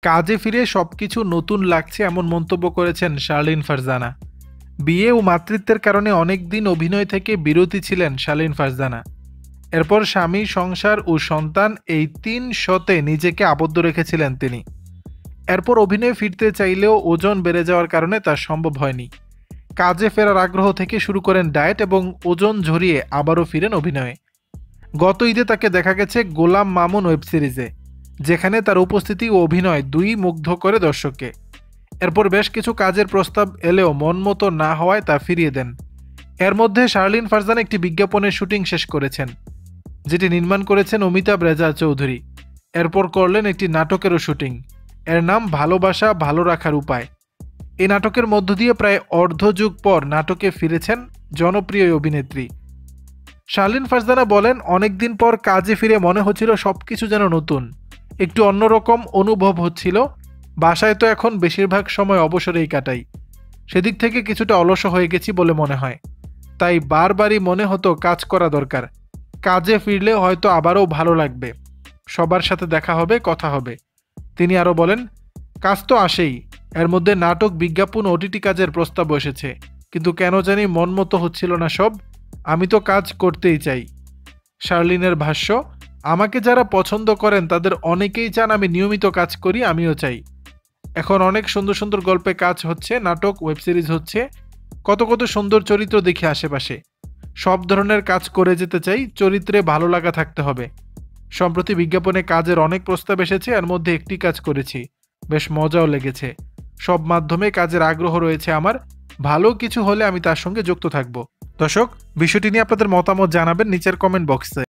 কাজে ফিরে সবকিছু নতুন লাগছে এমন মন্তব্য করেছেন শার্লিন ফারজানা। বিয়ে ও মাতৃত্বের কারণে অনেকদিন অভিনয় থেকে বিরতি ছিলেন শার্লিন ফারজানা। এরপর স্বামী, সংসার ও সন্তান এই ৩ শতে নিজেকে আবদ্ধ রেখেছিলেন তিনি। এরপর অভিনয়ে ফিরতে চাইলেও ওজন বেড়ে যাওয়ার কারণে তা সম্ভব হয়নি। কাজে ফেরার আগ্রহ থেকে শুরু করেন ডায়েট এবং ওজন ঝরিয়ে আবারও ফিরেন অভিনয়ে। গত ঈদে তাকে দেখা গেছে গোলাম মামুন ওয়েব সিরিজে, যেখানে তার উপস্থিতি ও অভিনয় দুই মুগ্ধ করে দর্শককে। এরপর বেশ কিছু কাজের প্রস্তাব এলেও মন মতো না হওয়ায় তা ফিরিয়ে দেন। এর মধ্যে শার্লিন ফারজানা একটি বিজ্ঞাপনের শুটিং শেষ করেছেন, যেটি নির্মাণ করেছেন অমিতাভ রেজা চৌধুরী। এরপর করলেন একটি নাটকেরও শুটিং, এর নাম ভালোবাসা ভালো রাখার উপায়। এই নাটকের মধ্য দিয়ে প্রায় অর্ধযুগ পর নাটকে ফিরেছেন জনপ্রিয় অভিনেত্রী। শার্লিন ফারজানা বলেন, অনেকদিন পর কাজে ফিরে মনে হচ্ছিল সবকিছু যেন নতুন, একটু অন্যরকম অনুভব হচ্ছিল। বাসায় তো এখন বেশিরভাগ সময় অবসরেই কাটাই, সেদিক থেকে কিছুটা অলস হয়ে গেছি বলে মনে হয়। তাই বারবারই মনে হতো কাজ করা দরকার। কাজে ফিরলে হয়তো আবারও ভালো লাগবে, সবার সাথে দেখা হবে, কথা হবে। তিনি আরও বলেন, কাজ তো আসেই, এর মধ্যে নাটক, বিজ্ঞাপন, ওটিটি কাজের প্রস্তাব এসেছে, কিন্তু কেন জানি মন মতো হচ্ছিল না সব। আমি তো কাজ করতেই চাই। শার্লিনের ভাষ্য, আমাকে যারা পছন্দ করেন তাদের অনেকেই চান আমি নিয়মিত কাজ করি, আমিও চাই। এখন অনেক সুন্দর সুন্দর গল্পে কাজ হচ্ছে, নাটক, ওয়েব সিরিজ হচ্ছে, কত কত সুন্দর চরিত্র দেখি আশেপাশে। সব ধরনের কাজ করে যেতে চাই, চরিত্রে ভালো লাগা থাকতে হবে। সম্প্রতি বিজ্ঞাপনে কাজের অনেক প্রস্তাব এসেছে, এর মধ্যে একটি কাজ করেছি, বেশ মজাও লেগেছে। সব মাধ্যমে কাজের আগ্রহ রয়েছে আমার, ভালো কিছু হলে আমি তার সঙ্গে যুক্ত থাকব। দর্শক, বিষয়টি নিয়ে আপনাদের মতামত জানাবেন নিচের কমেন্ট বক্সে।